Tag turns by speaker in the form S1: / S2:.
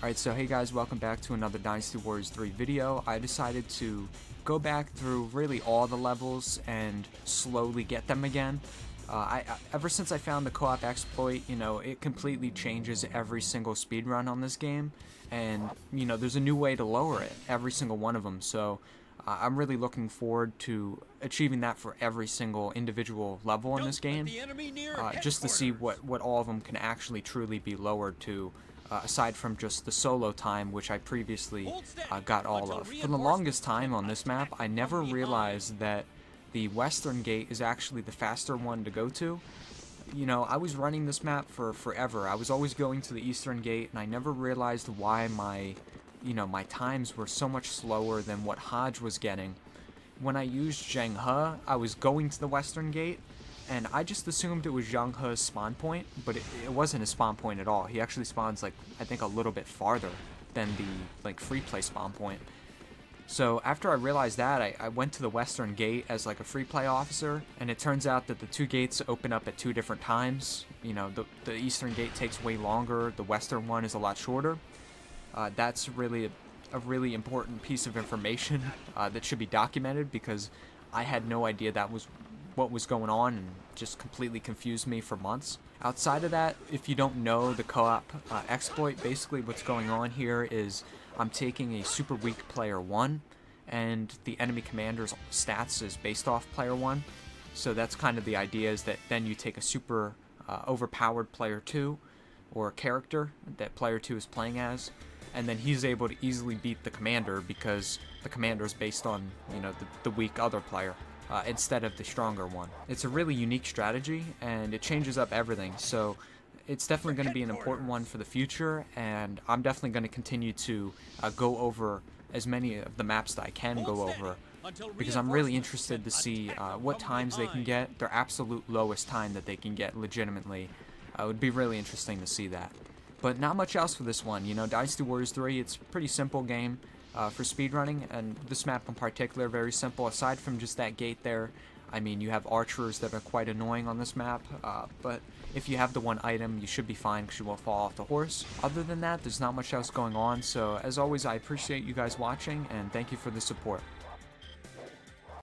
S1: Alright, so hey guys, welcome back to another Dynasty Warriors 3 video. I decided to go back through really all the levels and slowly get them again. Ever since I found the co-op exploit, it completely changes every single speedrun on this game. And, there's a new way to lower it, every single one of them. So I'm really looking forward to achieving that for every single individual level in this game. Just to see what all of them can actually truly be lowered to. Aside from just the solo time, which I previously got all of. For the longest time on this map, I never realized that the western gate is actually the faster one to go to. I was running this map for forever. I was always going to the eastern gate, and I never realized why my times were so much slower than what Hodge was getting. When I used Zheng He, I was going to the western gate, and I just assumed it was Zheng He's spawn point, but it wasn't a spawn point at all. He actually spawns, I think a little bit farther than the, free play spawn point. So after I realized that, I went to the western gate as, a free play officer, and it turns out that the two gates open up at two different times. The eastern gate takes way longer, the western one is a lot shorter. That's really a really important piece of information that should be documented, because I had no idea that was what was going on, and just completely confused me for months. Outside of that, if you don't know the co-op exploit, basically what's going on here is I'm taking a super weak player 1, and the enemy commander's stats is based off player 1. So that's kind of the idea, is that then you take a super overpowered player 2, or a character that player 2 is playing as, and then he's able to easily beat the commander because the commander is based on, the weak other player. Instead of the stronger one. It's a really unique strategy, and it changes up everything, so it's definitely going to be an important one for the future, and I'm definitely going to continue to go over as many of the maps that I can go over, because I'm really interested to see what times they can get, their absolute lowest time that they can get legitimately. It would be really interesting to see that. But not much else for this one. Dynasty Warriors 3, it's a pretty simple game. For speedrunning, and this map in particular, very simple. Aside from just that gate there, you have archers that are quite annoying on this map, but if you have the one item, you should be fine because you won't fall off the horse. Other than that, there's not much else going on, so as always, I appreciate you guys watching, and thank you for the support.